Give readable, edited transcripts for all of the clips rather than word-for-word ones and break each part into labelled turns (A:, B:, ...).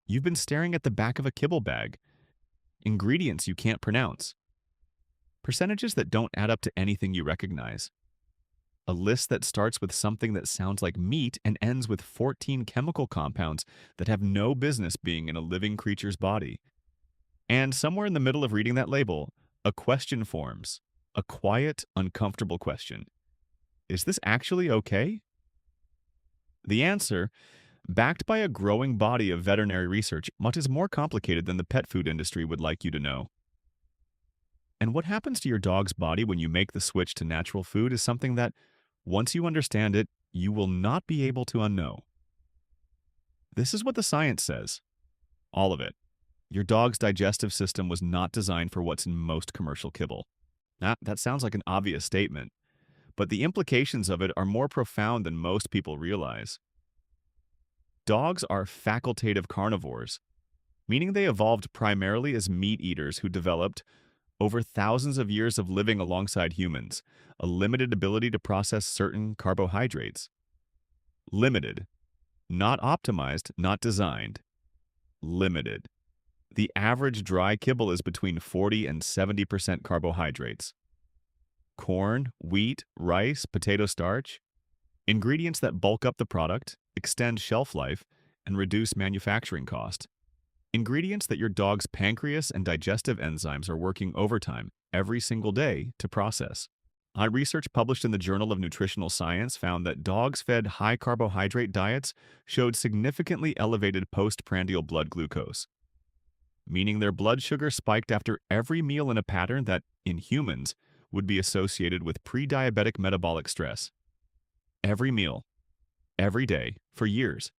A: You've been staring at the back of a kibble bag, ingredients you can't pronounce, percentages that don't add up to anything you recognize, a list that starts with something that sounds like meat and ends with 14 chemical compounds that have no business being in a living creature's body. And somewhere in the middle of reading that label, a question forms. A quiet, uncomfortable question. Is this actually okay? The answer, backed by a growing body of veterinary research, much is more complicated than the pet food industry would like you to know. And what happens to your dog's body when you make the switch to natural food is something that, once you understand it, you will not be able to unknow. This is what the science says. All of it. Your dog's digestive system was not designed for what's in most commercial kibble. That sounds like an obvious statement, but the implications of it are more profound than most people realize. Dogs are facultative carnivores, meaning they evolved primarily as meat eaters who developed, over thousands of years of living alongside humans, a limited ability to process certain carbohydrates. Limited. Not optimized, not designed. Limited. The average dry kibble is between 40 and 70% carbohydrates. Corn, wheat, rice, potato starch, ingredients that bulk up the product, extend shelf life, and reduce manufacturing cost. Ingredients that your dog's pancreas and digestive enzymes are working overtime every single day to process. Research published in the Journal of Nutritional Science found that dogs fed high-carbohydrate diets showed significantly elevated postprandial blood glucose, meaning their blood sugar spiked after every meal in a pattern that, in humans, would be associated with pre-diabetic metabolic stress. Every meal, every day, for years.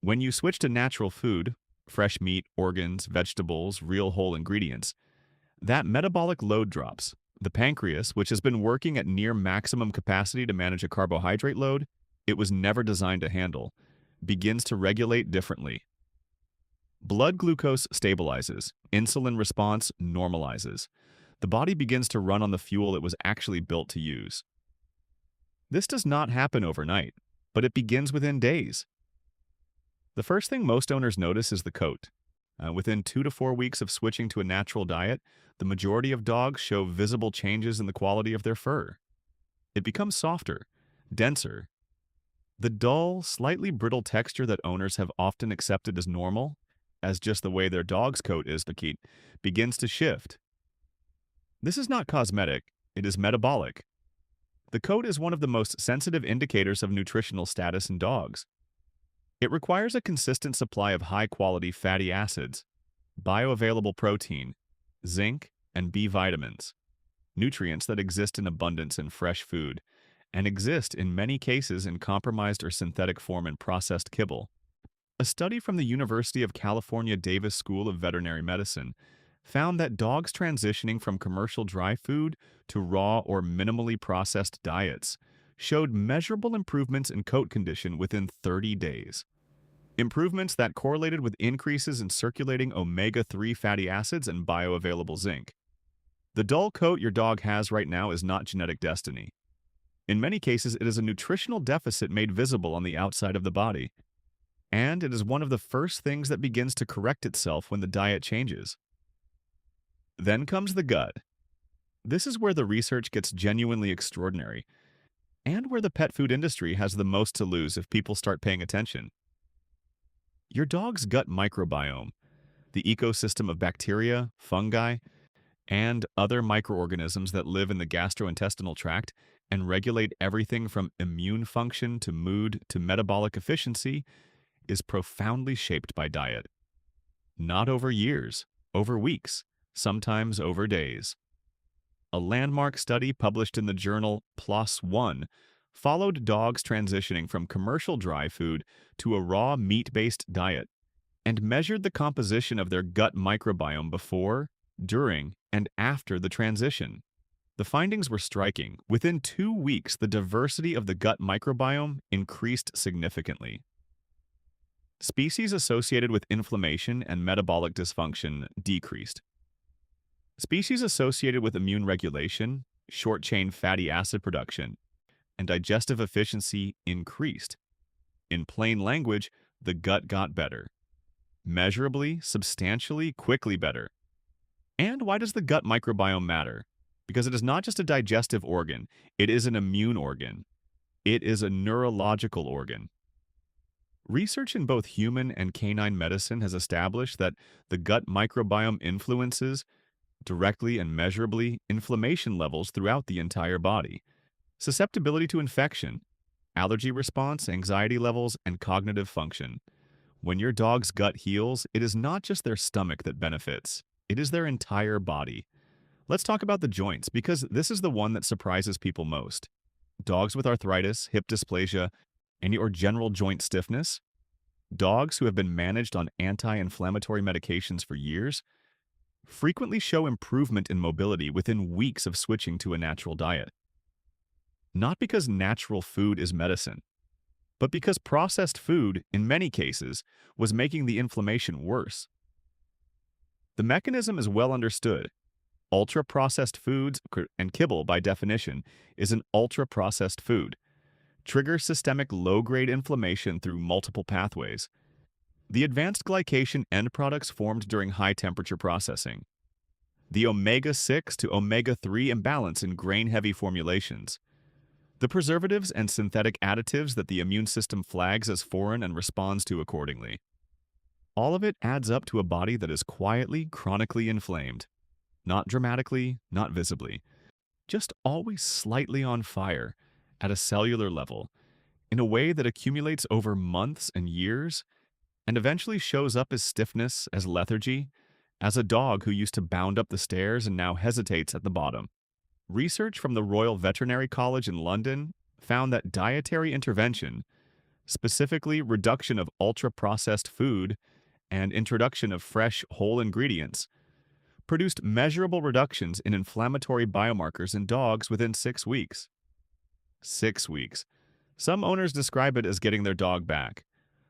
A: When you switch to natural food, fresh meat, organs, vegetables, real whole ingredients, that metabolic load drops. The pancreas, which has been working at near maximum capacity to manage a carbohydrate load it was never designed to handle, begins to regulate differently. Blood glucose stabilizes, insulin response normalizes. The body begins to run on the fuel it was actually built to use. This does not happen overnight, but it begins within days. The first thing most owners notice is the coat. Within 2 to 4 weeks of switching to a natural diet, the majority of dogs show visible changes in the quality of their fur. It becomes softer, denser. The dull, slightly brittle texture that owners have often accepted as normal, as just the way their dog's coat is, begins to shift. This is not cosmetic, it is metabolic. The coat is one of the most sensitive indicators of nutritional status in dogs. It requires a consistent supply of high-quality fatty acids, bioavailable protein, zinc, and B vitamins, nutrients that exist in abundance in fresh food, and exist in many cases in compromised or synthetic form in processed kibble. A study from the University of California Davis School of Veterinary Medicine found that dogs transitioning from commercial dry food to raw or minimally processed diets showed measurable improvements in coat condition within 30 days. Improvements that correlated with increases in circulating omega-3 fatty acids and bioavailable zinc. The dull coat your dog has right now is not genetic destiny. In many cases, it is a nutritional deficit made visible on the outside of the body. And it is one of the first things that begins to correct itself when the diet changes. Then comes the gut. This is where the research gets genuinely extraordinary, and where the pet food industry has the most to lose if people start paying attention. Your dog's gut microbiome, the ecosystem of bacteria, fungi, and other microorganisms that live in the gastrointestinal tract and regulate everything from immune function to mood to metabolic efficiency, is profoundly shaped by diet. Not over years, over weeks, sometimes over days. A landmark study published in the journal PLOS ONE followed dogs transitioning from commercial dry food to a raw meat-based diet and measured the composition of their gut microbiome before, during, and after the transition. The findings were striking. Within 2 weeks, the diversity of the gut microbiome increased significantly. Species associated with inflammation and metabolic dysfunction decreased. Species associated with immune regulation, short-chain fatty acid production, and digestive efficiency increased. In plain language, the gut got better. Measurably, substantially, quickly better. And why does the gut microbiome matter? Because it is not just a digestive organ, it is an immune organ. It is a neurological organ. Research in both human and canine medicine has established that the gut microbiome influences, directly and measurably, inflammation levels throughout the entire body, susceptibility to infection, allergy response, anxiety levels, and cognitive function. When your dog's gut heals, it is not just their stomach that benefits, it is their entire body. Let's talk about the joints, because this is the one that surprises people most. Dogs with arthritis, hip dysplasia, or general joint stiffness, dogs who have been managed on anti-inflammatory medications for years, frequently show improvement in mobility within weeks of switching to a natural diet. Not because natural food is medicine, but because processed food, in many cases, was making the inflammation worse. The mechanism is well understood. Ultra-processed foods, and kibble by definition, is an ultra-processed food, trigger systemic low-grade inflammation through multiple pathways. The advanced glycation end products formed during high-temperature processing. The omega-6 to omega-3 imbalance in grain-heavy formulations. The preservatives and synthetic additives that the immune system flags as foreign and responds to accordingly. All of it adds up to a body that is quietly, chronically inflamed. Not dramatically, not visibly. Just always slightly on fire, at a cellular level, in a way that accumulates over months and years, and eventually shows up as stiffness, as lethargy, as a dog who used to bound up the stairs and now hesitates at the bottom. Research from the Royal Veterinary College in London found that dietary intervention, specifically reduction of ultra-processed food and introduction of fresh, whole ingredients, produced measurable reductions in inflammatory biomarkers in dogs within 6 weeks. 6 weeks. Some owners describe it as getting their dog back,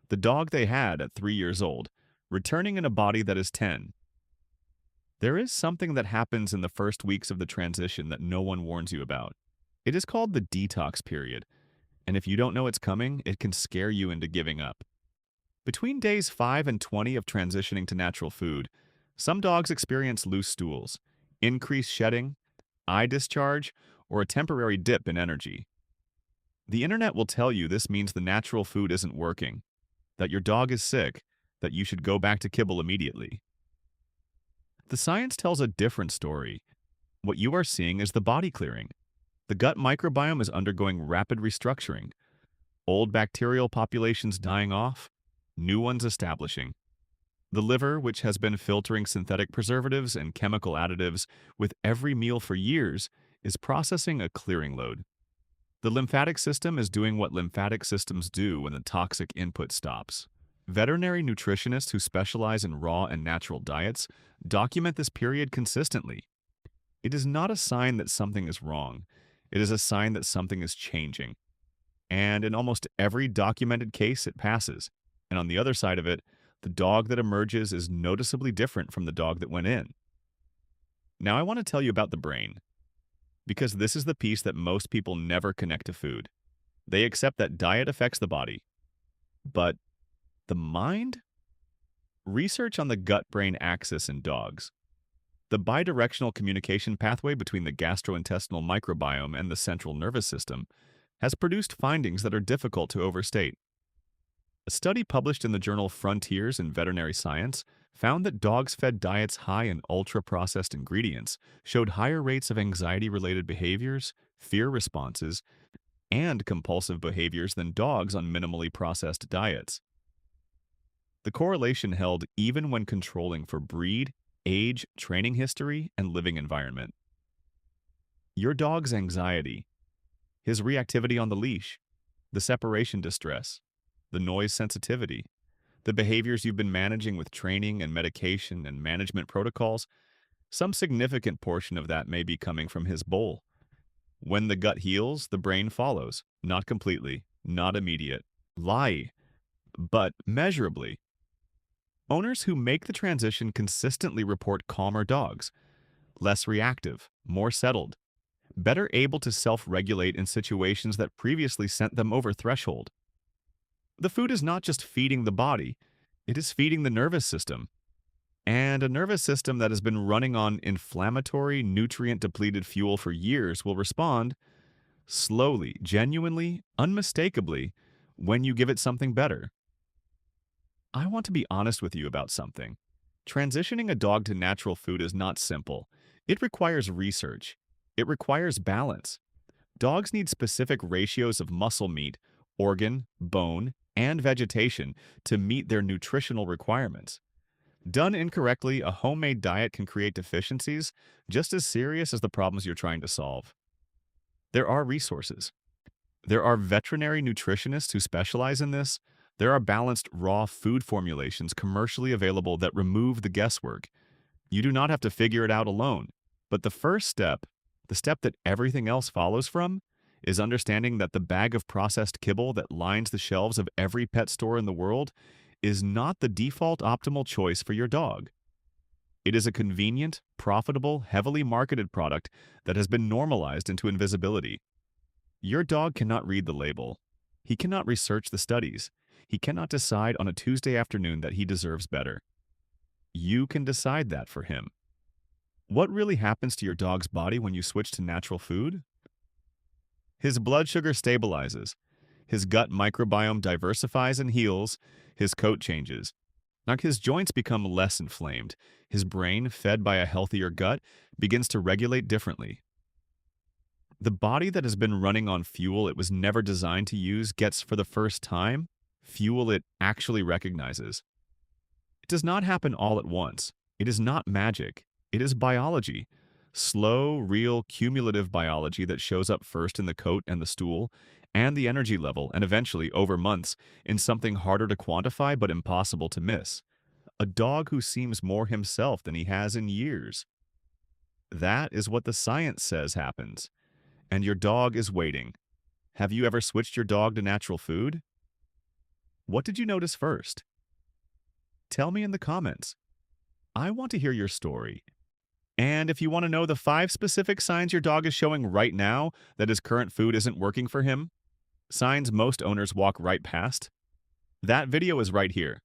A: the dog they had at 3 years old, returning in a body that is 10. There is something that happens in the first weeks of the transition that no one warns you about. It is called the detox period, and if you don't know it's coming, it can scare you into giving up. Between days 5 and 20 of transitioning to natural food, some dogs experience loose stools, increased shedding, eye discharge, or a temporary dip in energy. The internet will tell you this means the natural food isn't working, that your dog is sick, that you should go back to kibble immediately. The science tells a different story. What you are seeing is the body clearing. The gut microbiome is undergoing rapid restructuring. Old bacterial populations dying off, new ones establishing. The liver, which has been filtering synthetic preservatives and chemical additives with every meal for years, is processing a clearing load. The lymphatic system is doing what lymphatic systems do when the toxic input stops. Veterinary nutritionists who specialize in raw and natural diets document this period consistently. It is not a sign that something is wrong. It is a sign that something is changing. And in almost every documented case, it passes. And on the other side of it, the dog that emerges is noticeably different from the dog that went in. Now I want to tell you about the brain, because this is the piece that most people never connect to food. They accept that diet affects the body. But the mind? Research on the gut-brain axis in dogs. The bidirectional communication pathway between the gastrointestinal microbiome and the central nervous system has produced findings that are difficult to overstate. A study published in the journal Frontiers in Veterinary Science found that dogs fed diets high in ultra-processed ingredients showed higher rates of anxiety-related behaviors, fear responses, and compulsive behaviors than dogs on minimally processed diets. The correlation held even when controlling for breed, age, training history, and living environment. Your dog's anxiety, his reactivity on the leash, the separation distress, the noise sensitivity, the behaviors you've been managing with training and medication and management protocols, some significant portion of that may be coming from his bowl. When the gut heals, the brain follows, not completely, not immediate, but measurably. Owners who make the transition consistently report calmer dogs, less reactive, more settled, better able to self-regulate in situations that previously sent them over threshold. The food is not just feeding the body, It is feeding the nervous system. And a nervous system that has been running on inflammatory, nutrient depleted fuel for years will respond slowly, genuinely, unmistakably when you give it something better. I want to be honest with you about something. Transitioning a dog to natural food is not simple. It requires research. It requires balance. Dogs need specific ratios of muscle meat, organ, bone, and vegetation to meet their nutritional requirements. Done incorrectly, a homemade diet can create deficiencies just as serious as the problems you're trying to solve. There are resources. There are veterinary nutritionists who specialize in this. There are balanced raw food formulations commercially available that remove the guesswork. You do not have to figure it out alone. But the first step, the step that everything else follows from, is understanding that the bag of processed kibble that lines the shelves of every pet store in the world is not the default optimal choice for your dog. It is a convenient, profitable, heavily marketed product that has been normalized into invisibility. Your dog cannot read the label. He cannot research the studies. He cannot decide on a Tuesday afternoon that he deserves better. You can decide that for him. What really happens to your dog's body when you switch to natural food? His blood sugar stabilizes. His gut microbiome diversifies and heals. His coat changes. Now, his joints become less inflamed. His brain, fed by a healthier gut, begins to regulate differently. The body that has been running on fuel it was never designed to use gets, for the first time, fuel it actually recognizes. It does not happen all at once. It is not magic. It is biology. Slow, real, cumulative biology that shows up first in the coat and the stool, and the energy level, and eventually, over months, in something harder to quantify but impossible to miss. A dog who seems more himself than he has in years. That is what the science says happens. And your dog is waiting. Have you ever switched your dog to natural food? What did you notice first? Tell me in the comments. I want to hear your story. And if you want to know the 5 specific signs your dog is showing right now that his current food isn't working for him, signs most owners walk right past, that video is right here.